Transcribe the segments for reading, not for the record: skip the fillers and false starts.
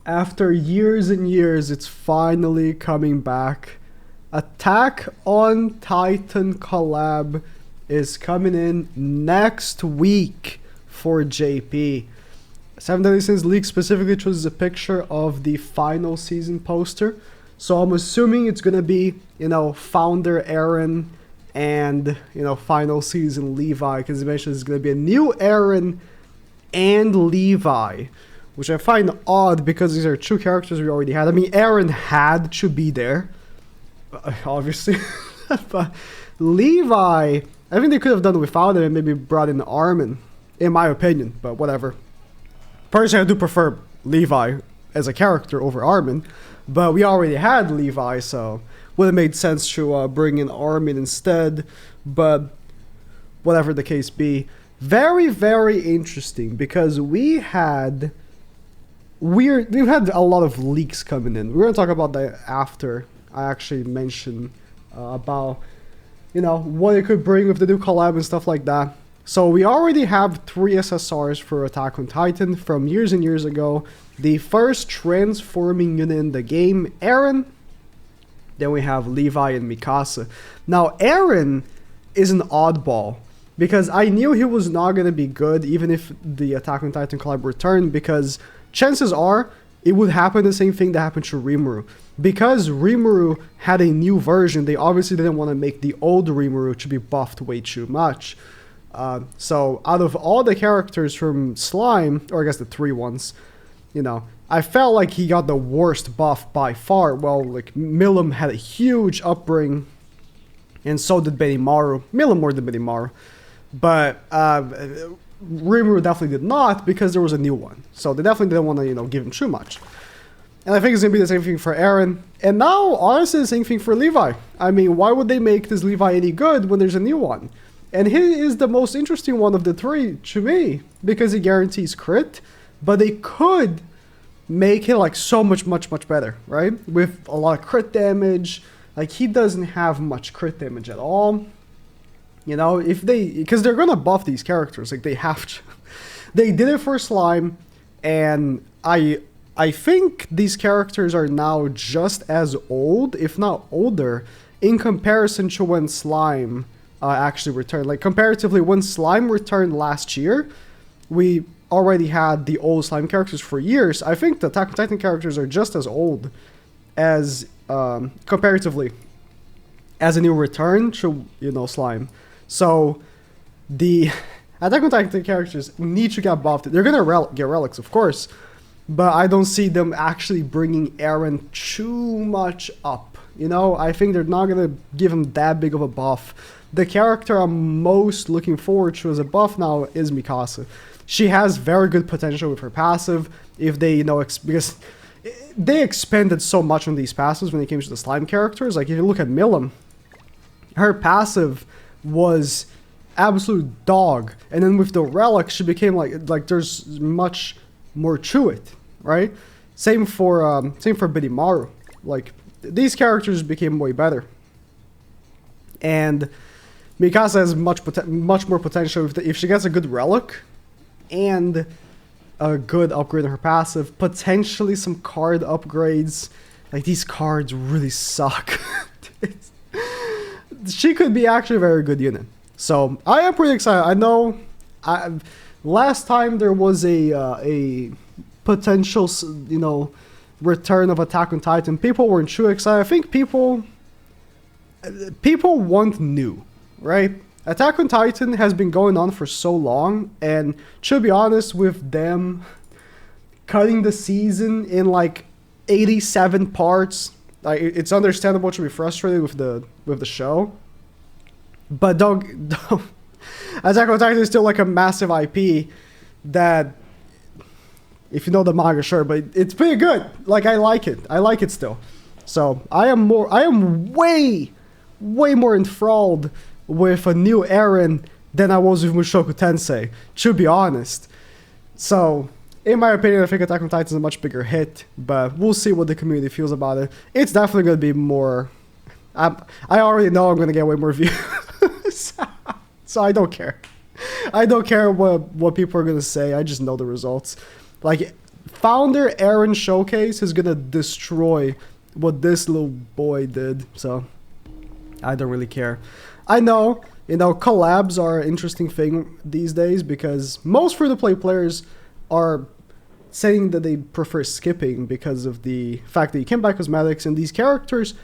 After years and years, it's finally coming back. Attack on Titan collab is coming in next week for JP. Seven Deadly Sins League specifically chooses a picture of the final season poster. So I'm assuming it's gonna be, founder Eren and, final season Levi, because eventually it's gonna be a new Eren and Levi, which I find odd because these are two characters we already had. I mean, Eren had to be there, obviously, but Levi, I think they could have done it without him and maybe brought in Armin, in my opinion, but whatever. Personally, I do prefer Levi as a character over Armin, but we already had Levi, so would have made sense to bring in Armin instead, but whatever the case be. Very, very interesting, because we've had a lot of leaks coming in. We're going to talk about that after I actually mention about, what it could bring with the new collab and stuff like that. So we already have 3 SSRs for Attack on Titan from years and years ago. The first transforming unit in the game, Eren. Then we have Levi and Mikasa. Now, Eren is an oddball, because I knew he was not going to be good even if the Attack on Titan collab returned, because chances are it would happen the same thing that happened to Rimuru. Because Rimuru had a new version, they obviously didn't want to make the old Rimuru to be buffed way too much. So out of all the characters from Slime, or I guess the 3 ones, I felt like he got the worst buff by far. Well, like, Milim had a huge upbring, and so did Benimaru. Milim more than Benimaru. But Rimuru definitely did not, because there was a new one. So they definitely didn't want to, give him too much. And I think it's going to be the same thing for Eren. And now, honestly, the same thing for Levi. I mean, why would they make this Levi any good when there's a new one? And he is the most interesting one of the 3 to me, because he guarantees crit, but they could make it like so much better, right? With a lot of crit damage. Like, he doesn't have much crit damage at all. Because they're gonna buff these characters, like, they have to. They did it for Slime, and I think these characters are now just as old, if not older, in comparison to when Slime actually returned. Like, comparatively, when Slime returned last year, we already had the old Slime characters for years. I think the Attack on Titan characters are just as old as, comparatively, as a new return to, Slime. So, the Attack on Titan characters need to get buffed. They're gonna get relics, of course, but I don't see them actually bringing Eren too much up. I think they're not gonna give him that big of a buff. The character I'm most looking forward to as a buff now is Mikasa. She has very good potential with her passive. If they, because they expanded so much on these passives when it came to the Slime characters. Like, if you look at Milim, her passive was absolute dog, and then with the relic, she became like there's much more to it, right? Same for Benimaru. Like, these characters became way better, and Mikasa has much more potential if she gets a good relic and a good upgrade on her passive, potentially some card upgrades. Like, these cards really suck. She could be actually a very good unit. So I am pretty excited. I know last time there was a potential, return of Attack on Titan, people weren't too excited. I think people want new, right? Attack on Titan has been going on for so long, and to be honest, with them cutting the season in like 87 parts, like, it's understandable to be frustrated with the show. But don't Attack on Titan is still like a massive IP that, if you know the manga, sure, but it's pretty good. Like, I like it still. So I am way more enthralled with a new Eren than I was with Mushoku Tensei, to be honest. So, in my opinion, I think Attack on Titan is a much bigger hit, but we'll see what the community feels about it. It's definitely going to be more... I already know I'm going to get way more views, so I don't care. I don't care what people are going to say, I just know the results. Like, Founder Aaron Showcase is gonna destroy what this little boy did, so I don't really care. I know, you know, collabs are an interesting thing these days because most free-to-play players are saying that they prefer skipping because of the fact that you can't buy cosmetics, and these characters,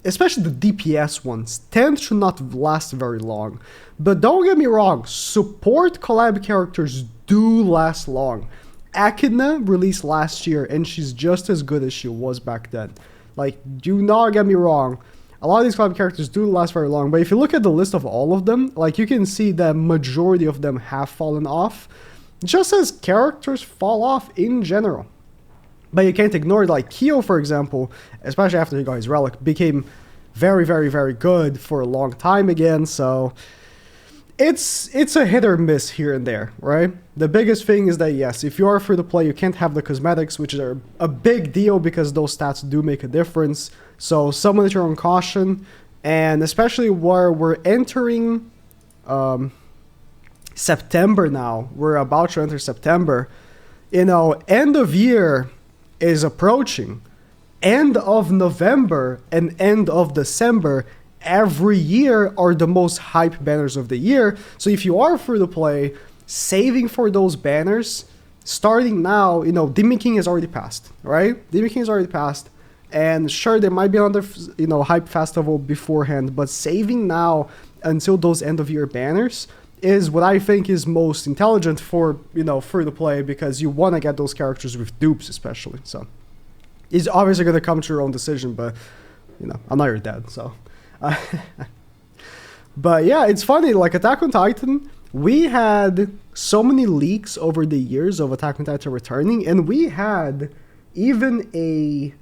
especially the DPS ones, tend to not last very long. But don't get me wrong, support collab characters do last long. Echidna released last year, and she's just as good as she was back then. Like, do not get me wrong, a lot of these collab characters do last very long, but if you look at the list of all of them, like, you can see that majority of them have fallen off, just as characters fall off in general. But you can't ignore it, like Kyo, for example, especially after he got his relic, became very, very, very good for a long time again, so it's a hit or miss here and there, right? The biggest thing is that, yes, if you are free to play, you can't have the cosmetics, which are a big deal because those stats do make a difference, so someone at your own caution, and especially where we're entering September now, we're about to enter September, you know, end of year is approaching. End of November and end of December every year are the most hype banners of the year. So if you are free to play, saving for those banners, starting now, you know, Demon King has already passed, right? Demon King has already passed. And sure, there might be another, you know, hype festival beforehand, but saving now until those end of year banners is what I think is most intelligent for, you know, free to play, because you want to get those characters with dupes especially. So it's obviously going to come to your own decision, but, you know, I'm not your dad, so. But yeah, it's funny, like Attack on Titan, we had so many leaks over the years of Attack on Titan returning, and we had even a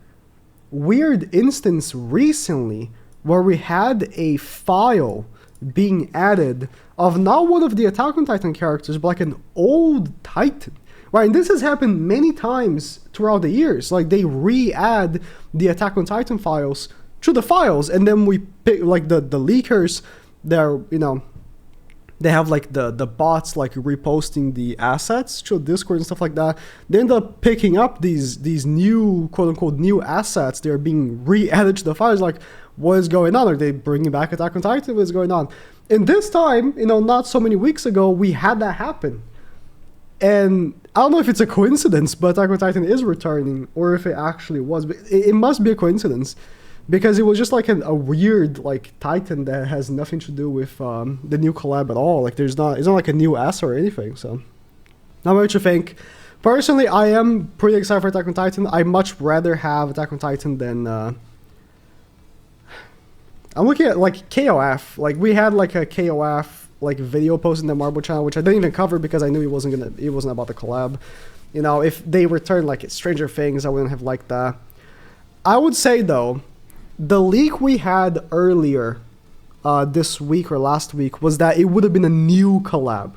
weird instance recently where we had a file being added of not one of the Attack on Titan characters, but like an old Titan. Right, and this has happened many times throughout the years. Like, they re-add the Attack on Titan files to the files, and then we pick, like, the leakers, they're, you know, they have, like, the bots, like, reposting the assets to Discord and stuff like that. They end up picking up these new, quote-unquote, new assets. They're being re-added to the files. Like, what is going on? Are they bringing back Attack on Titan? What is going on? And this time, you know, not so many weeks ago, we had that happen. And I don't know if it's a coincidence, but Attack on Titan is returning, or if it actually was. But it must be a coincidence, because it was just like a weird, like, Titan that has nothing to do with the new collab at all. Like, it's not like a new ass or anything. So, not what you think. Personally, I am pretty excited for Attack on Titan. I much rather have Attack on Titan than I'm looking at, like, KOF. Like, we had like a KOF like video posted in the Marble channel, which I didn't even cover because I knew it wasn't about the collab. You know, if they returned like Stranger Things, I wouldn't have liked that. I would say though, the leak we had earlier this week or last week was that it would have been a new collab,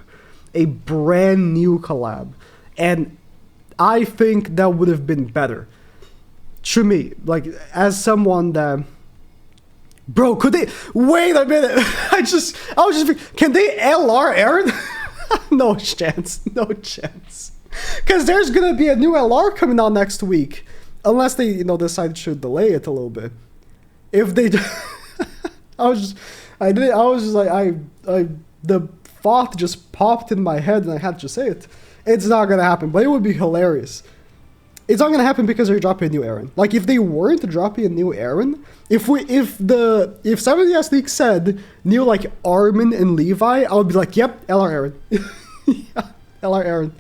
a brand new collab, and I think that would have been better to me, like, as someone that, bro, could they, wait a minute, I was just can they LR Aaron? No chance, because there's gonna be a new LR coming out next week, unless they, you know, decide to delay it a little bit. If they do, the thought just popped in my head and I had to say it. It's not gonna happen, but it would be hilarious. It's not gonna happen because they're dropping a new Aaron. Like, if they weren't dropping a new Aaron, if 70S League said new, like, Armin and Levi, I would be like, yep, LR Aaron. Yeah, LR Aaron.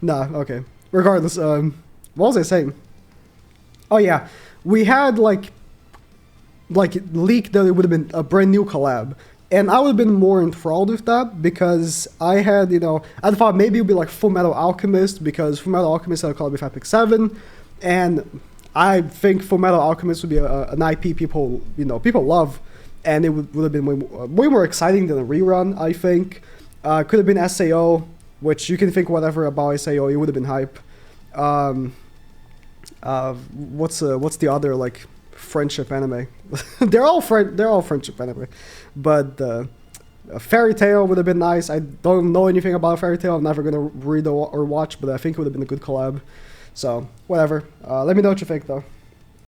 Nah, okay. Regardless, what was I saying? Oh yeah, we had like leaked that it would have been a brand new collab. And I would have been more enthralled with that because I had, you know, I thought maybe it would be like Full Metal Alchemist, because Full Metal Alchemist had a collab with Epic 7, and I think Full Metal Alchemist would be an IP people love, and it would have been way more exciting than a rerun, I think. Could have been SAO, which you can think whatever about SAO, it would have been hype. What's the other, like, friendship anime? they're all friendship anime, but A Fairy Tail would have been nice. I don't know anything about Fairy Tail. I'm never gonna read or watch, but I think it would have been a good collab. So whatever. Let me know what you think though.